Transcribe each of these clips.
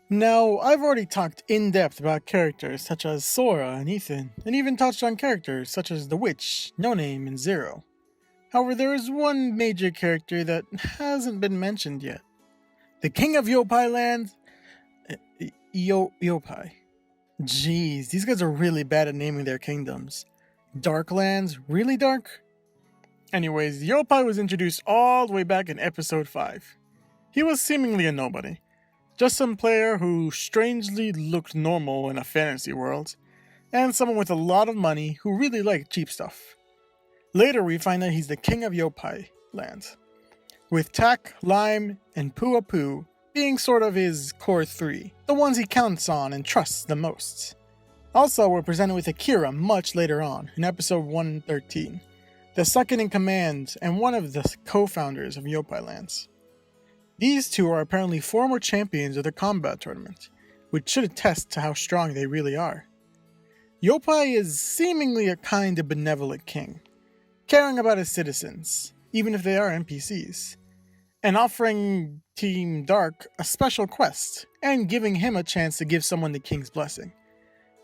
Now, I've already talked in depth about characters such as Sora and Ethan, and even touched on characters such as the Witch, No Name, and Zero. However, there is one major character that hasn't been mentioned yet. The King of YopiLand, Yopi. Jeez, these guys are really bad at naming their kingdoms. Darklands? Really dark? Anyways, Yopi was introduced all the way back in episode 5. He was seemingly a nobody. Just some player who strangely looked normal in a fantasy world, and someone with a lot of money who really liked cheap stuff. Later we find that he's the King of YopiLand, with Tak, Lime, and Pua Poo being sort of his core 3, the ones he counts on and trusts the most. Also, we're presented with Akira much later on, in episode 113, the second in command and one of the co-founders of YopiLand. These two are apparently former champions of the combat tournament, which should attest to how strong they really are. Yopi is seemingly a kind of benevolent king, caring about his citizens, even if they are NPCs, and offering Team Dark a special quest, and giving him a chance to give someone the king's blessing.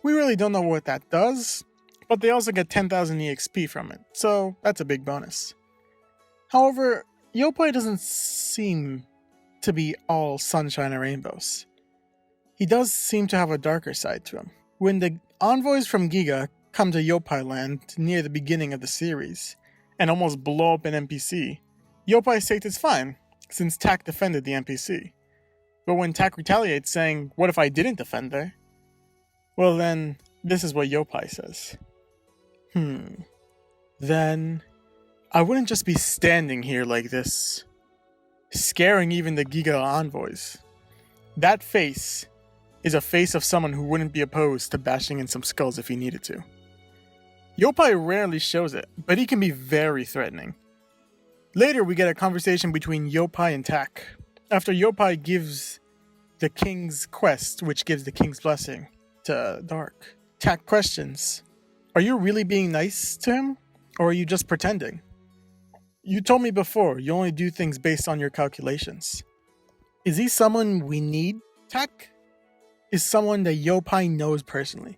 We really don't know what that does, but they also get 10,000 EXP from it, so that's a big bonus. However, Yopi doesn't seem to be all sunshine and rainbows. He does seem to have a darker side to him. When the envoys from Giga come to YopiLand near the beginning of the series, and almost blow up an NPC, Yopi states it's fine, since Tak defended the NPC. But when Tak retaliates saying, "What if I didn't defend her?" Well then, this is what Yopi says. Then I wouldn't just be standing here like this, scaring even the Giga envoys. That face is a face of someone who wouldn't be opposed to bashing in some skulls if he needed to. Yopi rarely shows it, but he can be very threatening. Later we get a conversation between Yopi and Tak, after Yopi gives the king's quest, which gives the king's blessing, to Dark. Tak questions, "Are you really being nice to him, or are you just pretending? You told me before you only do things based on your calculations. Is he someone we need?" Tak is someone that Yopi knows personally,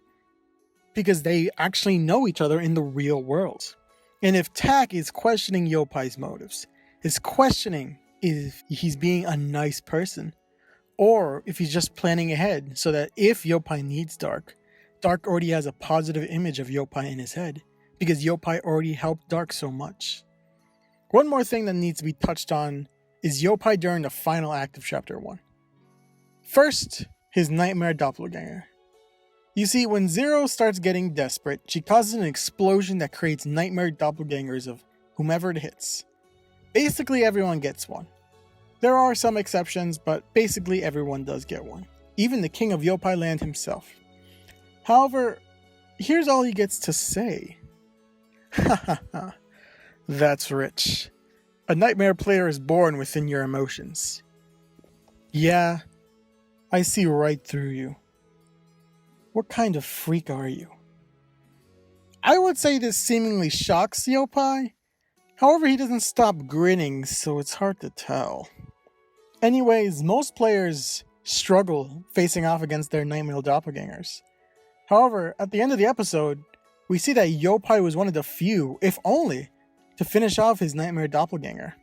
because they actually know each other in the real world. And if Tak is questioning Yopi's motives, is questioning if he's being a nice person, or if he's just planning ahead so that if Yopi needs Dark, Dark already has a positive image of Yopi in his head, because Yopi already helped Dark so much. One more thing that needs to be touched on is Yopi during the final act of Chapter 1. First, his nightmare doppelganger. You see, when Zero starts getting desperate, she causes an explosion that creates nightmare doppelgangers of whomever it hits. Basically everyone gets one. There are some exceptions, but basically everyone does get one. Even the King of YopiLand himself. However, here's all he gets to say. Hahaha. That's rich. A nightmare player is born within your emotions. Yeah, I see right through you. What kind of freak are you? I would say this seemingly shocks Yopi. However, he doesn't stop grinning, so it's hard to tell. Anyways, most players struggle facing off against their nightmare doppelgangers. However, at the end of the episode, we see that Yopi was one of the few, if only, to finish off his nightmare doppelganger.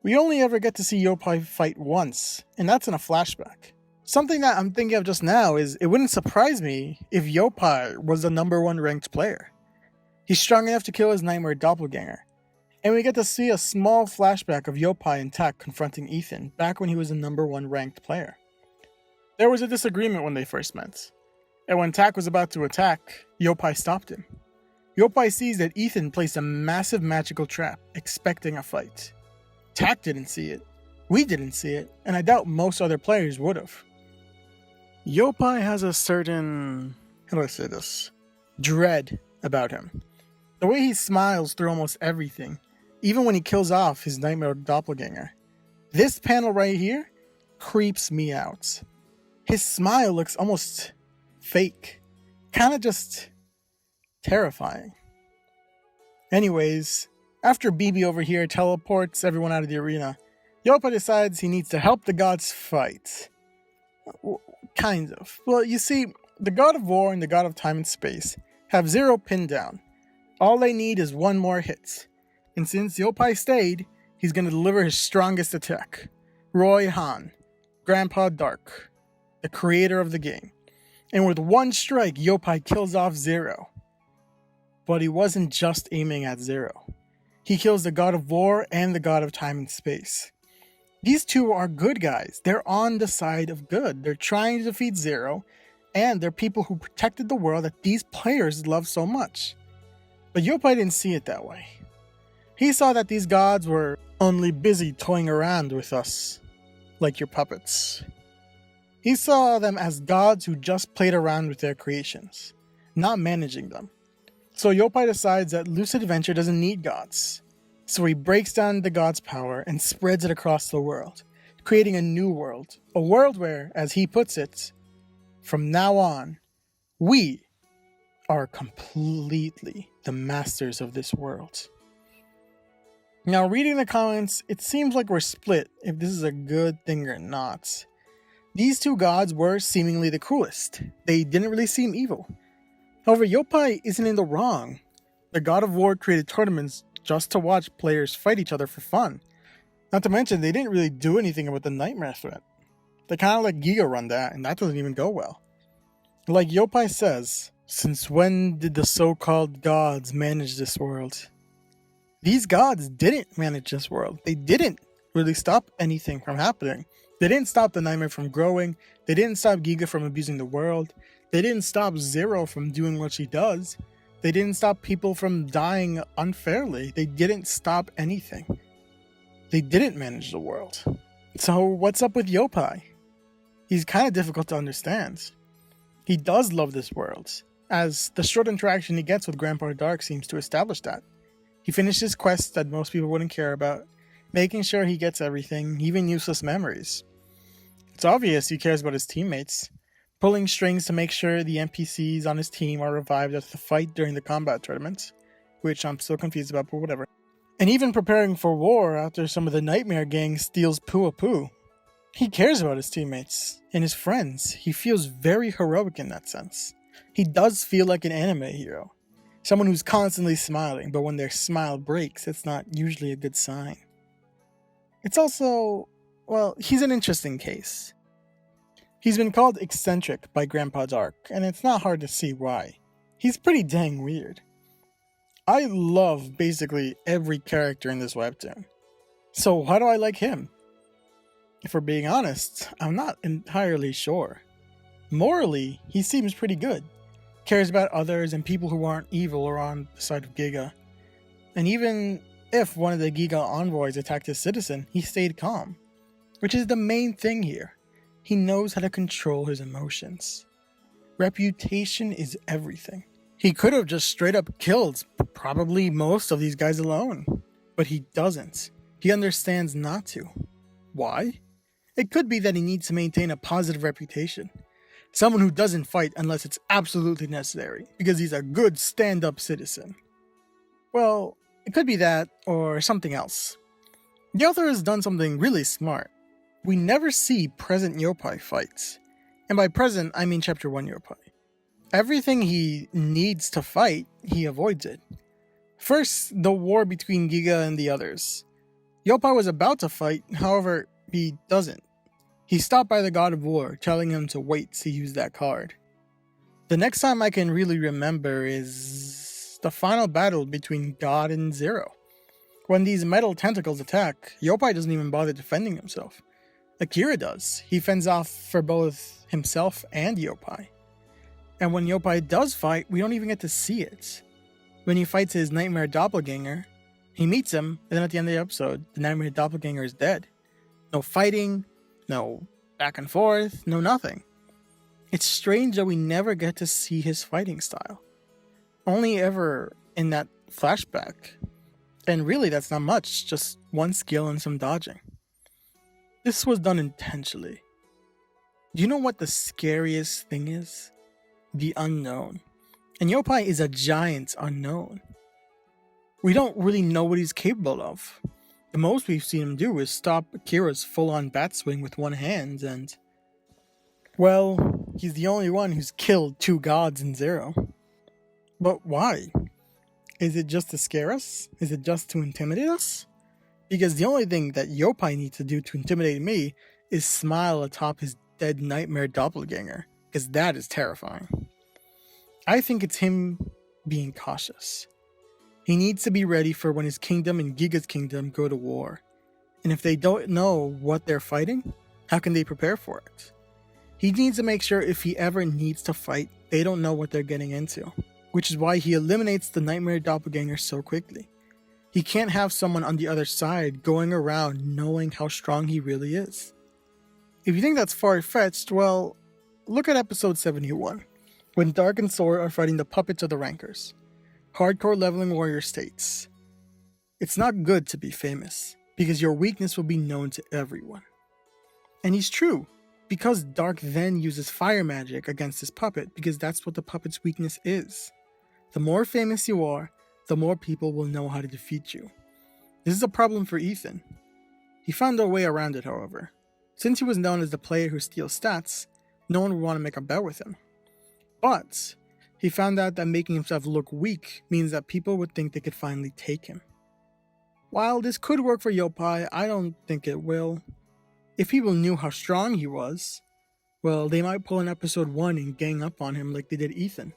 We only ever get to see Yopi fight once, and that's in a flashback. Something that I'm thinking of just now is it wouldn't surprise me if Yopi was the number 1 ranked player. He's strong enough to kill his nightmare doppelganger, and we get to see a small flashback of Yopi and Tak confronting Ethan back when he was the number 1 ranked player. There was a disagreement when they first met, and when Tak was about to attack, Yopi stopped him. Yopi sees that Ethan placed a massive magical trap, expecting a fight. Tak didn't see it, we didn't see it, and I doubt most other players would have. Yopi has a certain, how do I say this, dread about him. The way he smiles through almost everything, even when he kills off his nightmare doppelganger. This panel right here creeps me out. His smile looks almost fake, kind of just terrifying. Anyways, after BB over here teleports everyone out of the arena, Yopi decides he needs to help the gods fight. Kind of. Well, you see, the God of War and the God of Time and Space have Zero pinned down. All they need is one more hit. And since Yopi stayed, he's going to deliver his strongest attack. Roy Han, Grandpa Dark, the creator of the game. And with one strike, Yopi kills off Zero. But he wasn't just aiming at Zero. He kills the God of War and the God of Time and Space. These two are good guys. They're on the side of good. They're trying to defeat Zero, and they're people who protected the world that these players love so much. But Yopi didn't see it that way. He saw that these gods were only busy toying around with us, like your puppets. He saw them as gods who just played around with their creations, not managing them. So Yopi decides that Lucid Adventure doesn't need gods. So he breaks down the god's power and spreads it across the world, creating a new world. A world where, as he puts it, from now on, we are completely the masters of this world. Now, reading the comments, it seems like we're split if this is a good thing or not. These two gods were seemingly the coolest. They didn't really seem evil. However, Yopi isn't in the wrong. The God of War created tournaments just to watch players fight each other for fun. Not to mention, they didn't really do anything about the nightmare threat. They kind of let Giga run that, and that doesn't even go well. Like Yopi says, since when did the so-called gods manage this world? These gods didn't manage this world. They didn't really stop anything from happening. They didn't stop the nightmare from growing. They didn't stop Giga from abusing the world. They didn't stop Zero from doing what she does. They didn't stop people from dying unfairly. They didn't stop anything. They didn't manage the world. So what's up with Yopi? He's kind of difficult to understand. He does love this world, as the short interaction he gets with Grandpa Dark seems to establish that. He finishes quests that most people wouldn't care about, making sure he gets everything, even useless memories. It's obvious he cares about his teammates, pulling strings to make sure the NPCs on his team are revived after the fight during the combat tournaments, which I'm still confused about, but whatever. And even preparing for war after some of the Nightmare gang steals Pua. He cares about his teammates and his friends. He feels very heroic in that sense. He does feel like an anime hero. Someone who's constantly smiling, but when their smile breaks, it's not usually a good sign. It's also, well, he's an interesting case. He's been called eccentric by Grandpa Dark, and it's not hard to see why. He's pretty dang weird. I love basically every character in this webtoon. So why do I like him? If we're being honest, I'm not entirely sure. Morally, he seems pretty good. Cares about others and people who aren't evil or on the side of Giga. And even if one of the Giga envoys attacked a citizen, he stayed calm. Which is the main thing here. He knows how to control his emotions. Reputation is everything. He could have just straight up killed probably most of these guys alone. But he doesn't. He understands not to. Why? It could be that he needs to maintain a positive reputation. Someone who doesn't fight unless it's absolutely necessary, because he's a good stand-up citizen. Well, it could be that, or something else. The author has done something really smart. We never see present Yopi fights. And by present, I mean Chapter 1 Yopi. Everything he needs to fight, he avoids it. First, the war between Giga and the others. Yopi was about to fight, however, he doesn't. He's stopped by the God of War, telling him to wait to use that card. The next time I can really remember is the final battle between God and Zero. When these metal tentacles attack, Yopi doesn't even bother defending himself. Akira does. He fends off for both himself and Yopi. And when Yopi does fight, we don't even get to see it. When he fights his nightmare doppelganger, he meets him, and then at the end of the episode, the nightmare doppelganger is dead. No fighting, no back and forth, no nothing. It's strange that we never get to see his fighting style. Only ever in that flashback. And really that's not much, just one skill and some dodging. This was done intentionally. Do you know what the scariest thing is? The unknown. And Yopi is a giant unknown. We don't really know what he's capable of. The most we've seen him do is stop Akira's full-on bat swing with one hand, and Well, he's the only one who's killed 2 gods in Zero. But why? Is it just to scare us? Is it just to intimidate us? Because the only thing that Yopi needs to do to intimidate me is smile atop his dead nightmare doppelganger, because that is terrifying. I think it's him being cautious. He needs to be ready for when his kingdom and Giga's kingdom go to war. And if they don't know what they're fighting, how can they prepare for it? He needs to make sure if he ever needs to fight, they don't know what they're getting into, which is why he eliminates the nightmare doppelganger so quickly. He can't have someone on the other side going around knowing how strong he really is. If you think that's far-fetched, well, look at episode 71, when Dark and Sora are fighting the puppets of the Rankers. Hardcore Leveling Warrior states, "It's not good to be famous, because your weakness will be known to everyone." And he's true, because Dark then uses fire magic against his puppet, because that's what the puppet's weakness is. The more famous you are, the more people will know how to defeat you. This is a problem for Ethan. He found a way around it, however. Since he was known as the player who steals stats, no one would want to make a bet with him. But he found out that making himself look weak means that people would think they could finally take him. While this could work for Yopi, I don't think it will. If people knew how strong he was, well, they might pull in episode 1 and gang up on him like they did Ethan.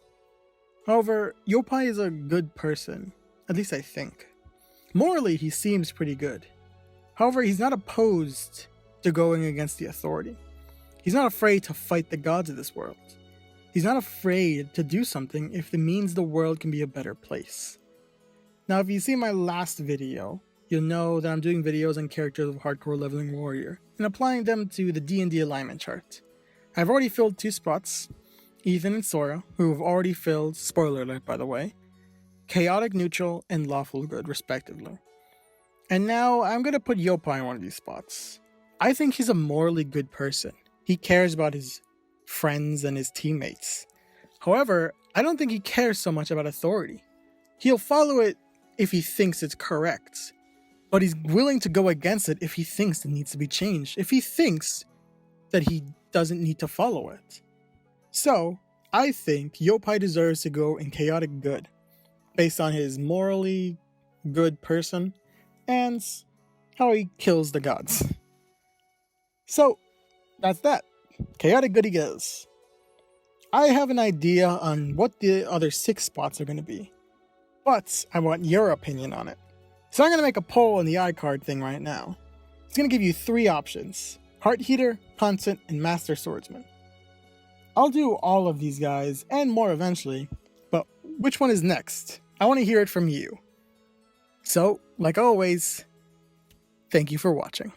However, Yopi is a good person, at least I think. Morally, he seems pretty good. However, he's not opposed to going against the authority. He's not afraid to fight the gods of this world. He's not afraid to do something if it means the world can be a better place. Now, if you see my last video, you'll know that I'm doing videos on characters of Hardcore Leveling Warrior and applying them to the D&D alignment chart. I've already filled 2 spots, Ethan and Sora, who have already filled, spoiler alert by the way, Chaotic Neutral and Lawful Good respectively. And now I'm going to put Yopi in one of these spots. I think he's a morally good person. He cares about his friends and his teammates. However, I don't think he cares so much about authority. He'll follow it if he thinks it's correct, but he's willing to go against it if he thinks it needs to be changed, if he thinks that he doesn't need to follow it. So, I think Yopi deserves to go in Chaotic Good, based on his morally good person and how he kills the gods. So, that's that. Chaotic Good he goes. I have an idea on what the other 6 spots are going to be, but I want your opinion on it. So I'm going to make a poll on the iCard thing right now. It's going to give you 3 options: Heart Heater, Ponset, and Master Swordsman. I'll do all of these guys and more eventually, but which one is next? I want to hear it from you. So, like always, thank you for watching.